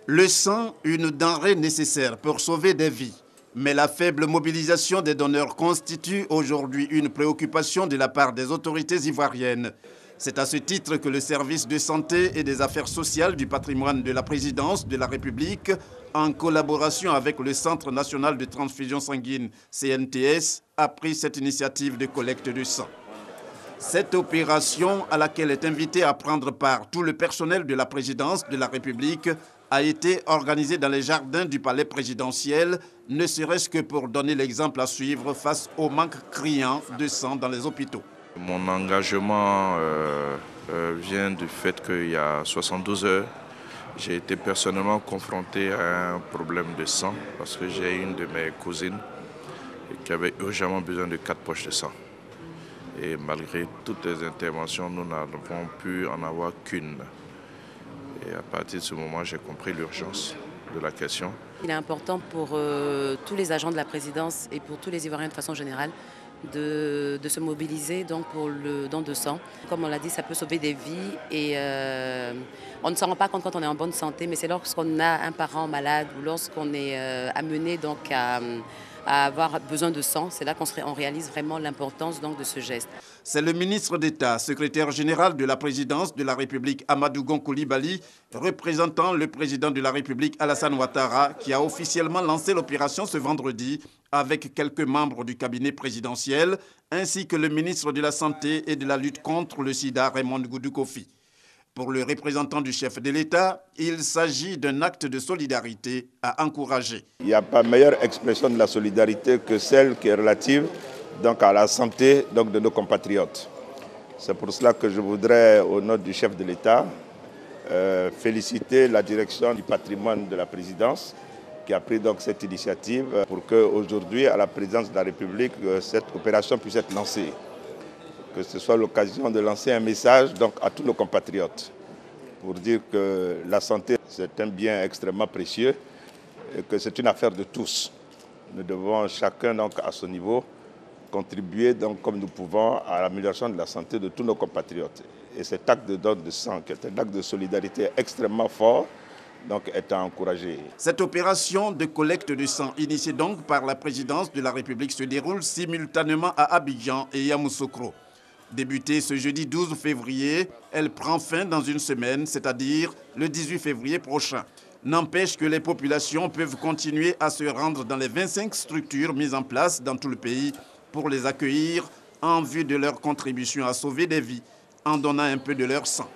Le sang, une denrée nécessaire pour sauver des vies. Mais la faible mobilisation des donneurs constitue aujourd'hui une préoccupation de la part des autorités ivoiriennes. C'est à ce titre que le service de santé et des affaires sociales du patrimoine de la présidence de la République, en collaboration avec le Centre national de transfusion sanguine CNTS, a pris cette initiative de collecte de sang. Cette opération, à laquelle est invité à prendre part tout le personnel de la présidence de la République, a été organisée dans les jardins du palais présidentiel, ne serait-ce que pour donner l'exemple à suivre face au manque criant de sang dans les hôpitaux. Mon engagement vient du fait qu'il y a 72 heures, j'ai été personnellement confronté à un problème de sang parce que j'ai une de mes cousines qui avait urgemment besoin de 4 poches de sang. Et malgré toutes les interventions, nous n'avons pu en avoir qu'une. Et à partir de ce moment, j'ai compris l'urgence de la question. Il est important pour tous les agents de la présidence et pour tous les Ivoiriens de façon générale de se mobiliser donc, pour le don de sang. Comme on l'a dit, ça peut sauver des vies et on ne s'en rend pas compte quand on est en bonne santé, mais c'est lorsqu'on a un parent malade ou lorsqu'on est amené donc, à avoir besoin de sang, c'est là qu'on réalise vraiment l'importance de ce geste. C'est le ministre d'État, secrétaire général de la présidence de la République, Amadou Gon Coulibaly, représentant le président de la République, Alassane Ouattara, qui a officiellement lancé l'opération ce vendredi avec quelques membres du cabinet présidentiel, ainsi que le ministre de la Santé et de la lutte contre le sida, Raymond Goudou Kofi. Pour le représentant du chef de l'État, il s'agit d'un acte de solidarité à encourager. Il n'y a pas meilleure expression de la solidarité que celle qui est relative donc, à la santé donc, de nos compatriotes. C'est pour cela que je voudrais, au nom du chef de l'État, féliciter la direction du patrimoine de la présidence qui a pris donc, cette initiative pour qu'aujourd'hui, à la présidence de la République, cette opération puisse être lancée. Que ce soit l'occasion de lancer un message donc, à tous nos compatriotes pour dire que la santé, c'est un bien extrêmement précieux et que c'est une affaire de tous. Nous devons chacun, donc, à son niveau, contribuer donc, comme nous pouvons à l'amélioration de la santé de tous nos compatriotes. Et cet acte de don de sang, qui est un acte de solidarité extrêmement fort, donc, est à encourager. Cette opération de collecte de sang, initiée donc par la présidence de la République, se déroule simultanément à Abidjan et Yamoussoukro. Débutée ce jeudi 12 février, elle prend fin dans une semaine, c'est-à-dire le 18 février prochain. N'empêche que les populations peuvent continuer à se rendre dans les 25 structures mises en place dans tout le pays pour les accueillir en vue de leur contribution à sauver des vies en donnant un peu de leur sang.